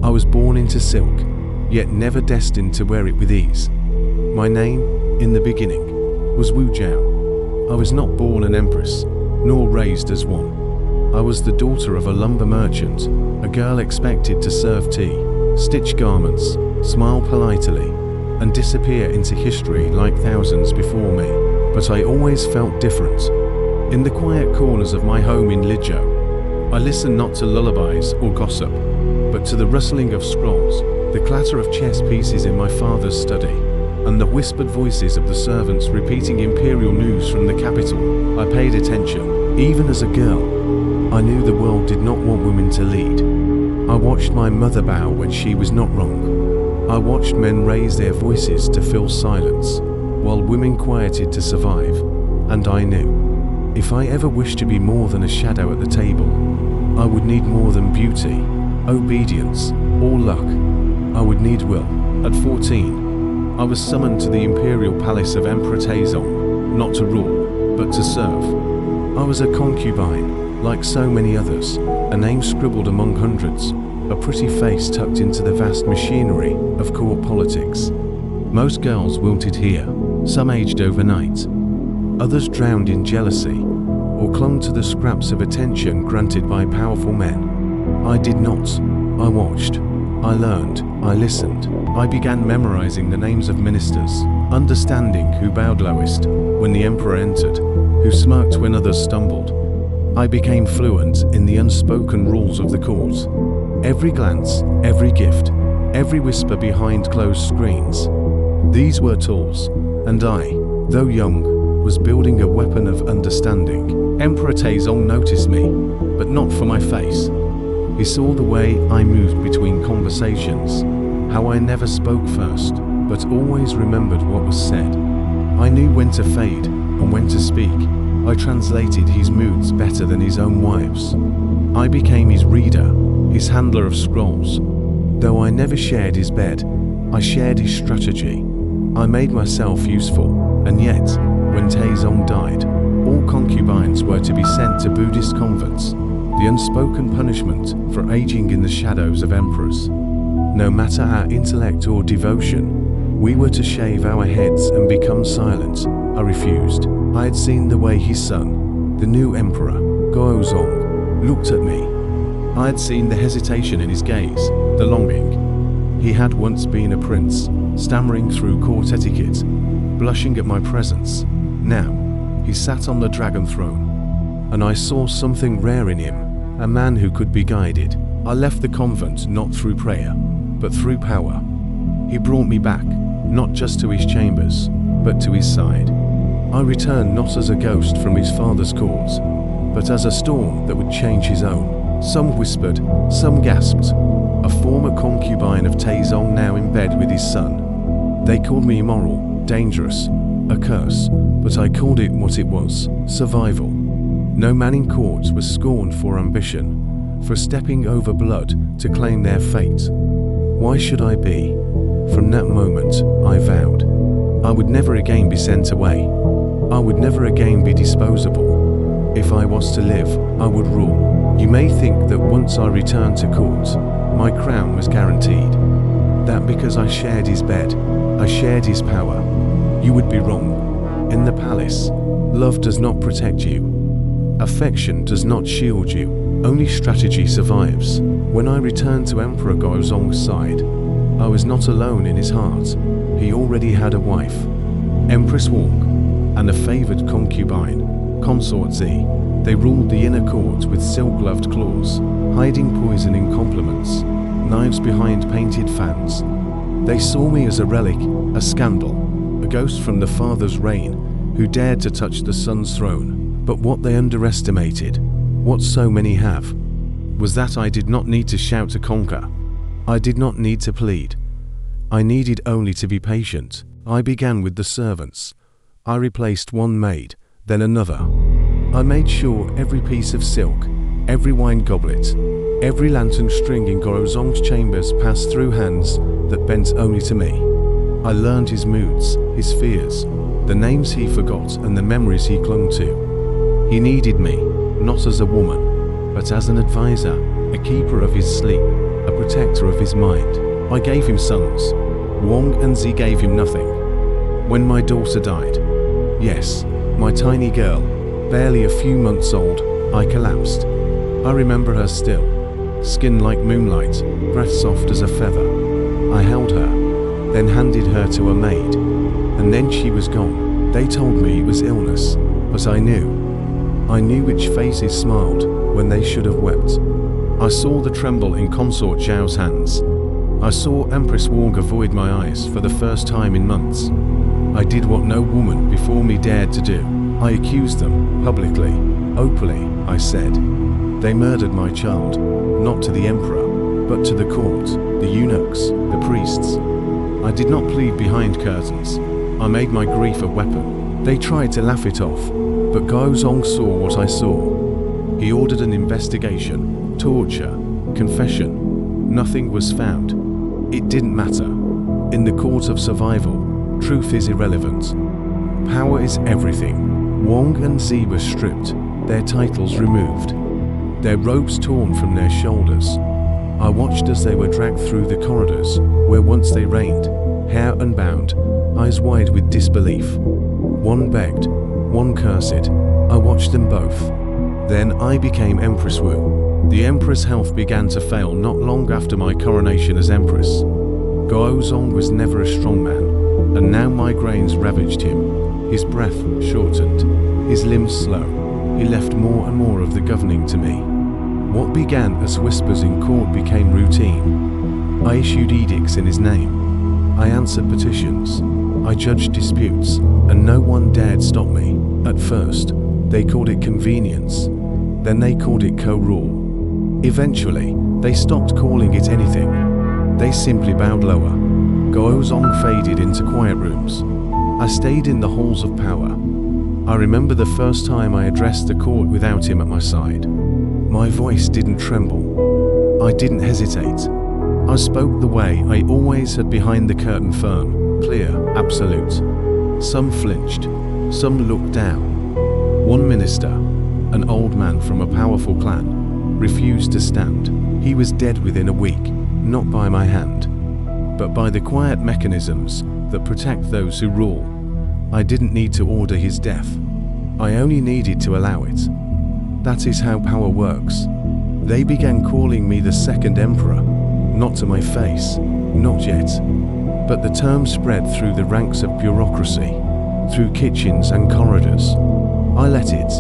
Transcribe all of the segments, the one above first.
I was born into silk, yet never destined to wear it with ease. My name, in the beginning, was Wu Zetian. I was not born an empress, nor raised as one. I was the daughter of a lumber merchant, a girl expected to serve tea, stitch garments, smile politely, and disappear into history like thousands before me. But I always felt different. In the quiet corners of my home in Lijo, I listened not to lullabies or gossip, but to the rustling of scrolls, the clatter of chess pieces in my father's study, and the whispered voices of the servants repeating imperial news from the capital. I paid attention. Even as a girl, I knew the world did not want women to lead. I watched my mother bow when she was not wrong. I watched men raise their voices to fill silence, while women quieted to survive. And I knew, if I ever wished to be more than a shadow at the table, I would need more than beauty, obedience, or luck. I would need will. At 14, I was summoned to the imperial palace of Emperor Taizong, not to rule, but to serve. I was a concubine, like so many others, a name scribbled among hundreds, a pretty face tucked into the vast machinery of court politics. Most girls wilted here, some aged overnight. Others drowned in jealousy, or clung to the scraps of attention granted by powerful men. I did not. I watched. I learned. I listened. I began memorizing the names of ministers, understanding who bowed lowest when the emperor entered, who smirked when others stumbled. I became fluent in the unspoken rules of the court. Every glance, every gift, every whisper behind closed screens. These were tools, and I, though young, was building a weapon of understanding. Emperor Taizong noticed me, but not for my face. He saw the way I moved between conversations, how I never spoke first, but always remembered what was said. I knew when to fade and when to speak. I translated his moods better than his own wives. I became his reader, his handler of scrolls. Though I never shared his bed, I shared his strategy. I made myself useful, and yet, when Taizong died, all concubines were to be sent to Buddhist convents, the unspoken punishment for aging in the shadows of emperors. No matter our intellect or devotion, we were to shave our heads and become silent. I refused. I had seen the way his son, the new emperor, Gaozong, looked at me. I had seen the hesitation in his gaze, the longing. He had once been a prince, stammering through court etiquette, blushing at my presence. Now, he sat on the dragon throne, and I saw something rare in him, a man who could be guided. I left the convent not through prayer, but through power. He brought me back, not just to his chambers, but to his side. I returned not as a ghost from his father's court, but as a storm that would change his own. Some whispered, some gasped. A former concubine of Taizong now in bed with his son. They called me immoral, dangerous, a curse, but I called it what it was, survival. No man in court was scorned for ambition, for stepping over blood to claim their fate. Why should I be? From that moment, I vowed, I would never again be sent away. I would never again be disposable. If I was to live, I would rule. You may think that once I returned to court, my crown was guaranteed. That because I shared his bed, I shared his power. You would be wrong. In the palace, love does not protect you. Affection does not shield you. Only strategy survives. When I returned to Emperor Gaozong's side, I was not alone in his heart. He already had a wife, Empress Wong, and a favored concubine, Consort Z. They ruled the inner court with silk-gloved claws, hiding poison in compliments, knives behind painted fans. They saw me as a relic, a scandal, a ghost from the father's reign who dared to touch the son's throne. But what they underestimated, what so many have, was that I did not need to shout to conquer. I did not need to plead. I needed only to be patient. I began with the servants. I replaced one maid, then another. I made sure every piece of silk, every wine goblet, every lantern string in Gaozong's chambers passed through hands that bent only to me. I learned his moods, his fears, the names he forgot and the memories he clung to. He needed me, not as a woman, but as an advisor, a keeper of his sleep, a protector of his mind. I gave him sons. Wang and Zi gave him nothing. When my daughter died, yes, my tiny girl, barely a few months old, I collapsed. I remember her still, skin like moonlight, breath soft as a feather. I held her, then handed her to a maid, and then she was gone. They told me it was illness, but I knew which faces smiled when they should have wept. I saw the tremble in Consort Zhao's hands. I saw Empress Wang avoid my eyes for the first time in months. I did what no woman before me dared to do. I accused them, publicly, openly, I said. They murdered my child, not to the emperor, but to the court, the eunuchs, the priests. I did not plead behind curtains. I made my grief a weapon. They tried to laugh it off, but Gao Zong saw what I saw. He ordered an investigation, torture, confession. Nothing was found. It didn't matter. In the court of survival, truth is irrelevant. Power is everything. Wang and Zi were stripped, their titles removed, their robes torn from their shoulders. I watched as they were dragged through the corridors, where once they reigned, hair unbound, eyes wide with disbelief. One begged, one cursed. I watched them both. Then I became Empress Wu. The emperor's health began to fail not long after my coronation as empress. Gao Zong was never a strong man, and now migraines ravaged him. His breath shortened, his limbs slow. He left more and more of the governing to me. What began as whispers in court became routine. I issued edicts in his name. I answered petitions. I judged disputes, and no one dared stop me. At first, they called it convenience. Then they called it co-rule. Eventually, they stopped calling it anything. They simply bowed lower. Gao Zong faded into quiet rooms. I stayed in the halls of power. I remember the first time I addressed the court without him at my side. My voice didn't tremble. I didn't hesitate. I spoke the way I always had behind the curtain, firm, clear, absolute. Some flinched, some looked down. One minister, an old man from a powerful clan, refused to stand. He was dead within a week, not by my hand, but by the quiet mechanisms that protect those who rule. I didn't need to order his death. I only needed to allow it. That is how power works. They began calling me the second emperor, not to my face, not yet. But the term spread through the ranks of bureaucracy, through kitchens and corridors. I let it.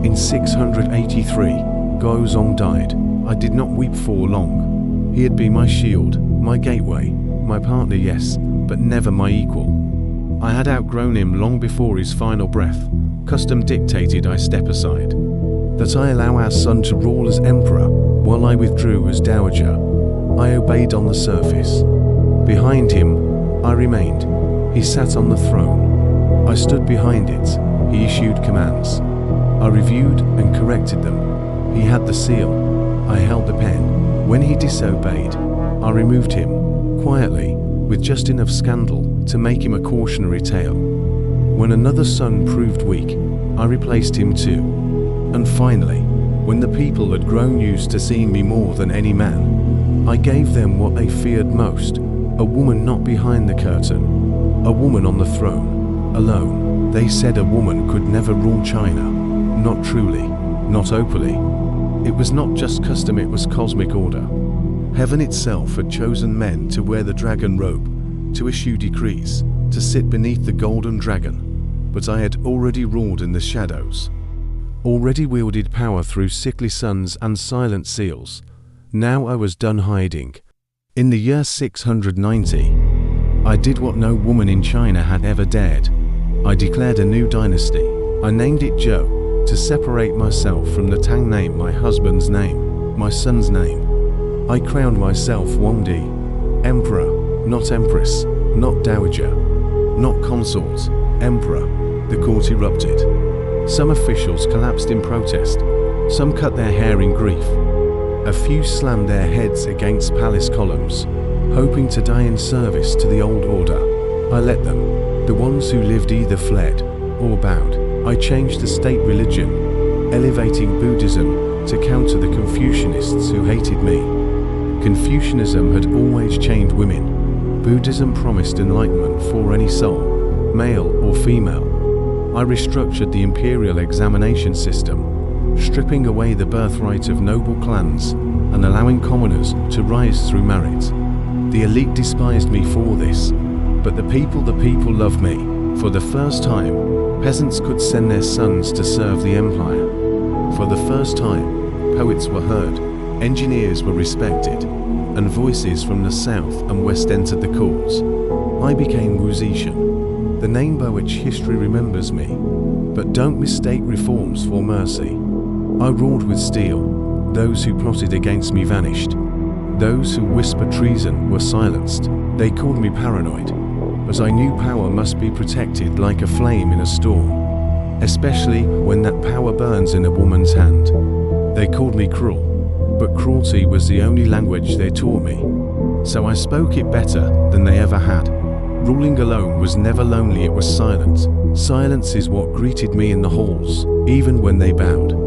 In 683, Gao Zong died. I did not weep for long. He had been my shield, my gateway, my partner, yes, but never my equal. I had outgrown him long before his final breath. Custom dictated I step aside, that I allow our son to rule as emperor while I withdrew as dowager. I obeyed on the surface. Behind him, I remained. He sat on the throne. I stood behind it. He issued commands. I reviewed and corrected them. He had the seal. I held the pen. When he disobeyed, I removed him, quietly, with just enough scandal to make him a cautionary tale. When another son proved weak, I replaced him too. And finally, when the people had grown used to seeing me more than any man, I gave them what they feared most, a woman not behind the curtain, a woman on the throne, alone. They said a woman could never rule China, not truly, not openly. It was not just custom, it was cosmic order. Heaven itself had chosen men to wear the dragon robe, to issue decrees, to sit beneath the golden dragon. But I had already ruled in the shadows, already wielded power through sickly sons and silent seals. Now I was done hiding. In the year 690, I did what no woman in China had ever dared. I declared a new dynasty. I named it Zhou, to separate myself from the Tang name, my husband's name, my son's name. I crowned myself Wangdi, emperor, not empress, not dowager, not consort, emperor. The court erupted. Some officials collapsed in protest. Some cut their hair in grief. A few slammed their heads against palace columns, hoping to die in service to the old order. I let them. The ones who lived either fled or bowed. I changed the state religion, elevating Buddhism to counter the Confucianists who hated me. Confucianism had always chained women. Buddhism promised enlightenment for any soul, male or female. I restructured the imperial examination system, stripping away the birthright of noble clans and allowing commoners to rise through merit. The elite despised me for this, but the people loved me. For the first time, peasants could send their sons to serve the empire. For the first time, poets were heard, engineers were respected, and voices from the south and west entered the courts. I became Wu Zetian, the name by which history remembers me. But don't mistake reforms for mercy. I ruled with steel. Those who plotted against me vanished. Those who whispered treason were silenced. They called me paranoid, but I knew power must be protected like a flame in a storm, especially when that power burns in a woman's hand. They called me cruel, but cruelty was the only language they taught me. So I spoke it better than they ever had. Ruling alone was never lonely, it was silent. Silence is what greeted me in the halls, even when they bowed.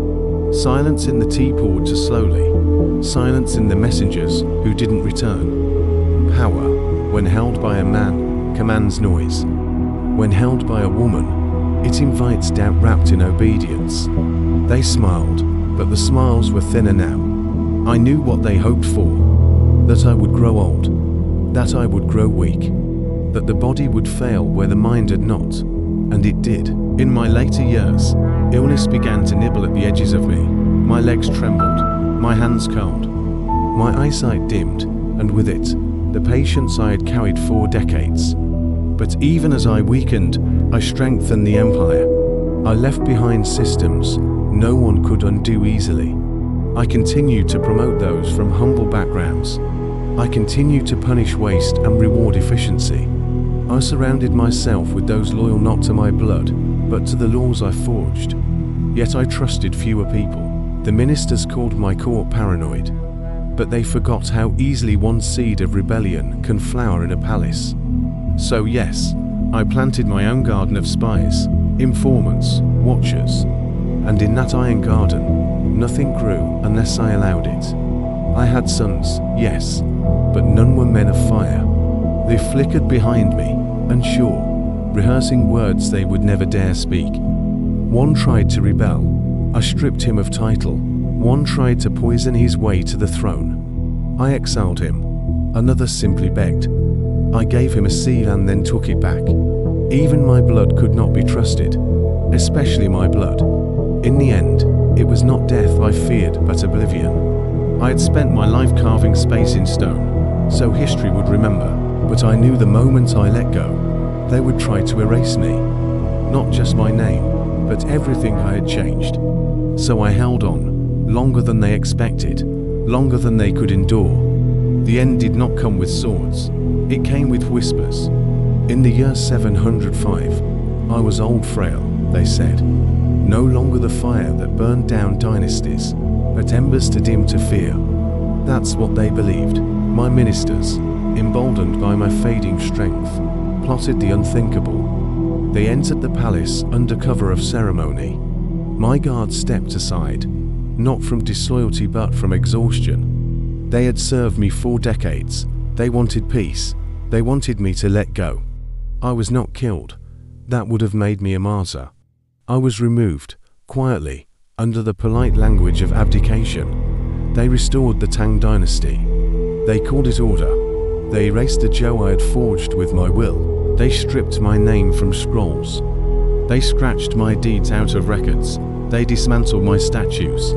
Silence in the tea poured too slowly. Silence in the messengers who didn't return. Power, when held by a man, commands noise. When held by a woman, it invites doubt wrapped in obedience. They smiled, but the smiles were thinner now. I knew what they hoped for, that I would grow old, that I would grow weak, that the body would fail where the mind had not, and it did. In my later years, illness began to nibble at the edges of me. My legs trembled, my hands cold, my eyesight dimmed, and with it, the patience I had carried for decades. But even as I weakened, I strengthened the empire. I left behind systems no one could undo easily. I continued to promote those from humble backgrounds. I continued to punish waste and reward efficiency. I surrounded myself with those loyal not to my blood, but to the laws I forged. Yet I trusted fewer people. The ministers called my court paranoid, but they forgot how easily one seed of rebellion can flower in a palace. So yes, I planted my own garden of spies, informants, watchers, and in that iron garden, nothing grew unless I allowed it. I had sons, yes, but none were men of fire. They flickered behind me, unsure, rehearsing words they would never dare speak. One tried to rebel. I stripped him of title. One tried to poison his way to the throne. I exiled him. Another simply begged. I gave him a seal and then took it back. Even my blood could not be trusted, especially my blood. In the end, it was not death I feared, but oblivion. I had spent my life carving space in stone, so history would remember, but I knew the moment I let go, they would try to erase me. Not just my name, but everything I had changed. So I held on, longer than they expected, longer than they could endure. The end did not come with swords, it came with whispers. In the year 705, I was old frail, they said. No longer the fire that burned down dynasties, but embers to dim to fear. That's what they believed. My ministers, emboldened by my fading strength, plotted the unthinkable. They entered the palace under cover of ceremony. My guards stepped aside, not from disloyalty but from exhaustion. They had served me 4 decades. They wanted peace. They wanted me to let go. I was not killed. That would have made me a martyr. I was removed, quietly, under the polite language of abdication. They restored the Tang dynasty. They called it order. They erased the Zhou I had forged with my will. They stripped my name from scrolls. They scratched my deeds out of records. They dismantled my statues.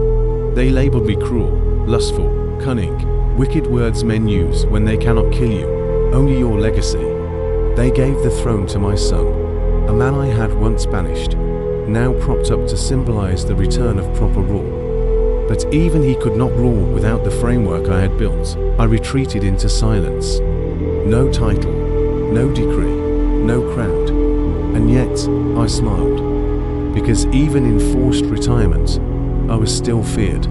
They labeled me cruel, lustful, cunning, wicked words men use when they cannot kill you, only your legacy. They gave the throne to my son, a man I had once banished, now propped up to symbolize the return of proper rule. But even he could not rule without the framework I had built. I retreated into silence. No title, no decree, no crowd. And yet, I smiled. Because even in forced retirement, I was still feared.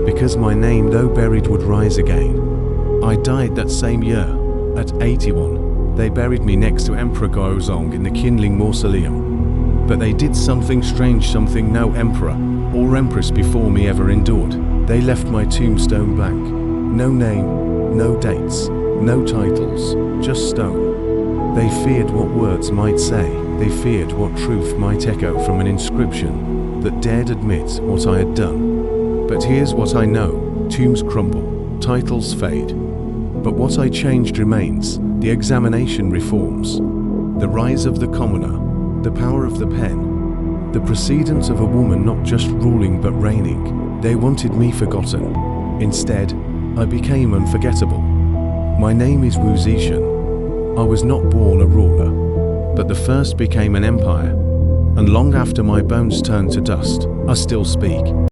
Because my name, though buried, would rise again. I died that same year, at 81. They buried me next to Emperor Gaozong in the Qinling Mausoleum. But they did something strange, something no emperor or empress before me ever endured. They left my tombstone blank. No name, No dates, no titles, just stone. They feared what words might say, they feared what truth might echo from an inscription that dared admit what I had done. But here's what I know: tombs crumble, titles fade. But what I changed remains, the examination reforms. The rise of the commoner, the power of the pen, the precedence of a woman not just ruling but reigning. They wanted me forgotten. Instead, I became unforgettable. My name is Wu Zetian. I was not born a ruler, but the first became an empire. And long after my bones turned to dust, I still speak.